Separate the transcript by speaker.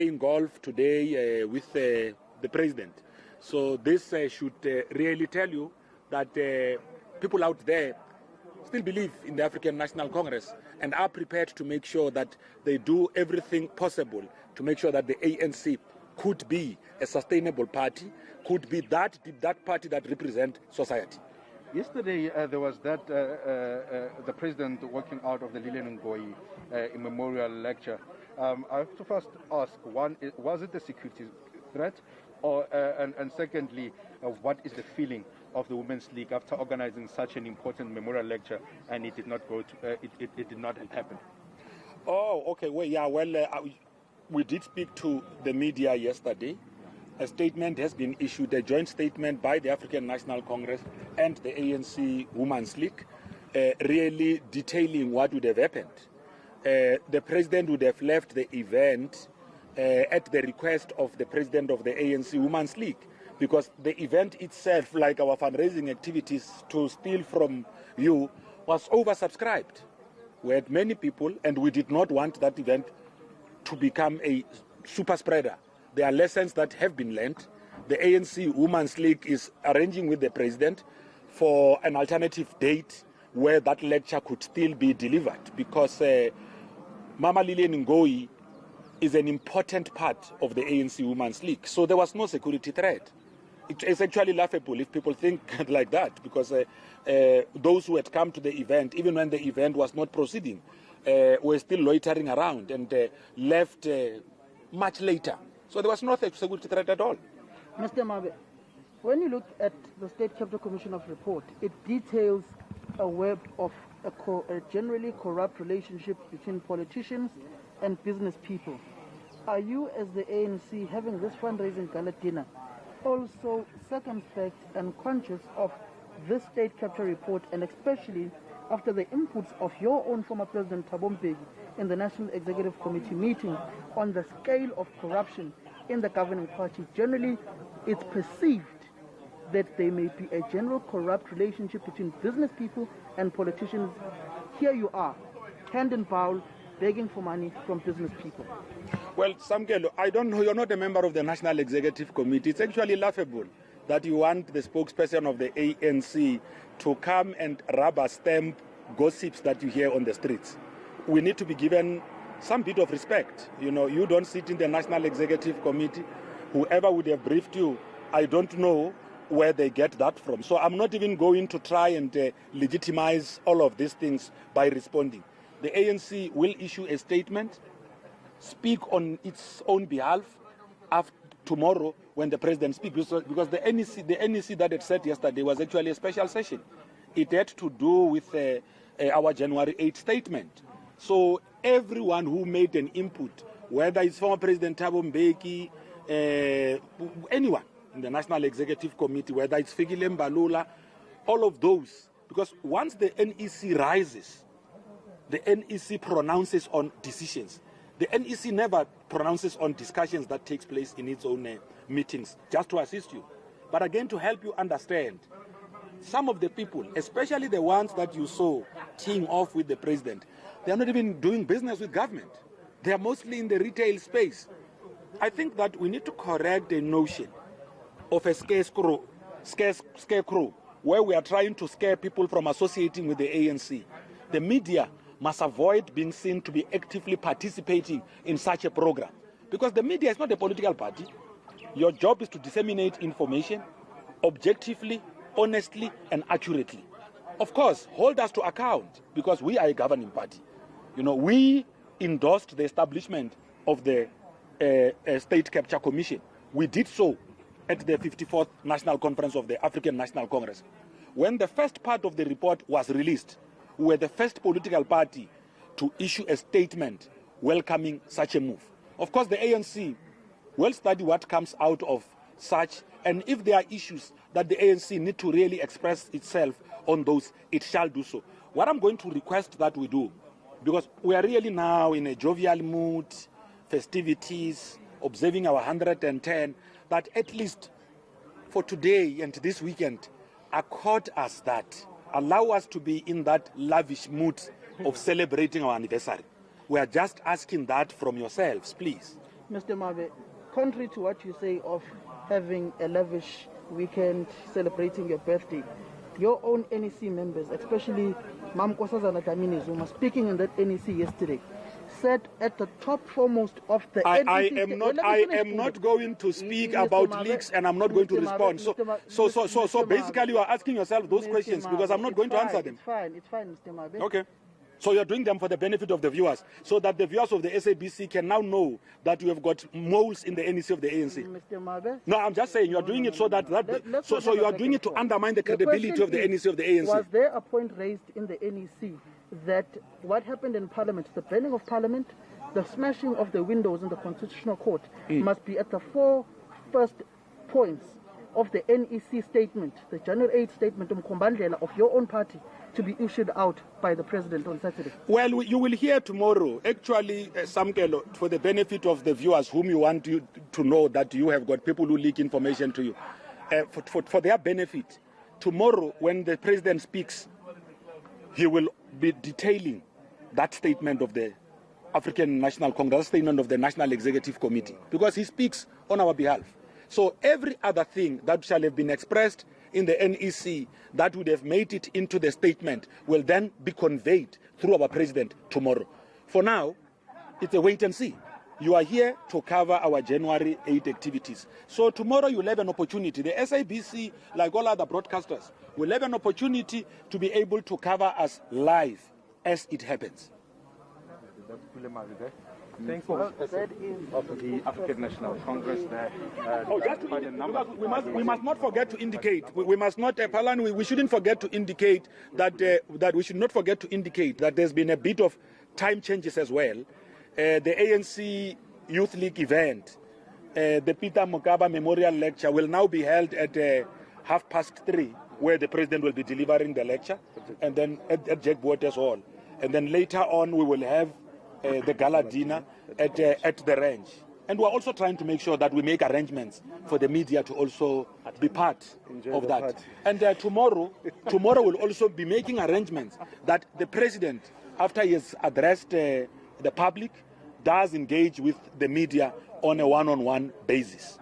Speaker 1: In golf today with the president. So this should really tell you that people out there still believe in the African National Congress and are prepared to make sure that they do everything possible to make sure that the ANC could be a sustainable party, could be that party that represents society.
Speaker 2: Yesterday, there was that the president walking out of the Lilian Ngoyi memorial lecture. I have to first ask, one, was it a security threat? Or, and secondly, what is the feeling of the Women's League after organizing such an important memorial lecture and it did not go to, it did not happen?
Speaker 1: Oh, okay. Well, yeah. Well, we did speak to the media yesterday. A statement has been issued, a joint statement by the African National Congress and the ANC Women's League, really detailing what would have happened. The president would have left the event at the request of the president of the ANC Women's League, because the event itself, like our fundraising activities to steal from you, was oversubscribed. We had many people, and we did not want that event to become a super spreader. There are lessons that have been learned. The ANC Women's League is arranging with the president for an alternative date where that lecture could still be delivered, because Mama Lilian Ngoyi is an important part of the ANC Women's League. So there was no security threat. It's actually laughable if people think like that, because those who had come to the event, even when the event was not proceeding, were still loitering around and left much later. So there was no security threat at all.
Speaker 3: Mr. Mabe, when you look at the State Capital Commissioner's report, it details a web of a generally corrupt relationship between politicians and business people. Are you, as the ANC, having this fundraising gala dinner, also circumspect and conscious of this State Capital report, and especially after the inputs of your own former President Thabo Mbeki in the National Executive Committee meeting on the scale of corruption in the governing party? Generally, it's perceived that there may be a general corrupt relationship between business people and politicians. Here you are, hand in bowl, begging for money from business people.
Speaker 1: Well, Samkelo, I don't know, you're not a member of the National Executive Committee. It's actually laughable that you want the spokesperson of the ANC to come and rubber stamp gossips that you hear on the streets. We need to be given some bit of respect. You know, you don't sit in the National Executive Committee. Whoever would have briefed you, I don't know where they get that from. So I'm not even going to try and legitimize all of these things by responding. The ANC will issue a statement, speak on its own behalf after tomorrow when the president speaks, because the NEC that it said yesterday was actually a special session. It had to do with our January 8th statement. So everyone who made an input, whether it's former President Thabo Mbeki, anyone in the National Executive Committee, whether it's Fikile Mbalula, all of those, because once the NEC rises, the NEC pronounces on decisions. The NEC never pronounces on discussions that takes place in its own meetings, just to assist you. But again, to help you understand, some of the people, especially the ones that you saw teeing off with the president, they are not even doing business with government. They are mostly in the retail space. I think that we need to correct the notion of a scarecrow, where we are trying to scare people from associating with the ANC. The media must avoid being seen to be actively participating in such a program, because the media is not a political party. Your job is to disseminate information objectively, honestly, and accurately. Of course, hold us to account, because we are a governing party. You know, we endorsed the establishment of the State Capture Commission. We did so at the 54th National Conference of the African National Congress. When the first part of the report was released, we were the first political party to issue a statement welcoming such a move. Of course, the ANC will study what comes out of such, and if there are issues that the ANC need to really express itself on those, it shall do so. What I'm going to request that we do, because we are really now in a jovial mood, festivities, observing our 110, that at least for today and this weekend, accord us that, allow us to be in that lavish mood of celebrating our anniversary. We are just asking that from yourselves, please.
Speaker 3: Mr. Mabe, contrary to what you say of having a lavish weekend celebrating your birthday, your own NEC members, especially Mam Nkosazana Dlamini Zuma, speaking in that NEC yesterday, said at the top foremost of the
Speaker 1: I am not going to speak about leaks, and I'm not going to respond. So basically you are asking yourself those questions because I'm not going to answer them.
Speaker 3: It's fine, Mr. Mabe.
Speaker 1: Okay. So you're doing them for the benefit of the viewers, so that the viewers of the SABC can now know that you have got moles in the NEC of the ANC.
Speaker 3: Mr. Mabe?
Speaker 1: No, I'm just saying you are doing it so that so you are doing it to undermine the credibility of the NEC of the ANC.
Speaker 3: Was there a point raised in the NEC that what happened in Parliament, the burning of Parliament, the smashing of the windows in the Constitutional Court, must be at the 4 first points of the NEC statement, the January 8th statement of your own party, to be issued out by the President on Saturday? Well,
Speaker 1: you will hear tomorrow. Actually, Samkelo, for the benefit of the viewers whom you want to know that you have got people who leak information to you, for their benefit, tomorrow when the President speaks, he will be detailing that statement of the African National Congress, statement of the National Executive Committee, because he speaks on our behalf. So every other thing that shall have been expressed in the NEC that would have made it into the statement will then be conveyed through our President tomorrow. For now, it's a wait and see. You are here to cover our January 8 activities. So tomorrow you'll have an opportunity. The SABC, like all other broadcasters, will have an opportunity to be able to cover us live as it happens.
Speaker 2: That's Pule Mabe there. Thanks for of the African National Congress there.
Speaker 1: We must not forget to indicate. We must not, Palan, we shouldn't forget to indicate that we should not forget to indicate that there's been a bit of time changes as well. The ANC Youth League event, the Peter Mokaba Memorial Lecture, will now be held at 3:30, where the President will be delivering the lecture, and then at Jack Waters Hall. And then later on, we will have the gala dinner at the range. And we're also trying to make sure that we make arrangements for the media to also be part of that. Party. And tomorrow we'll also be making arrangements that the President, after he has addressed the public, does engage with the media on a one-on-one basis.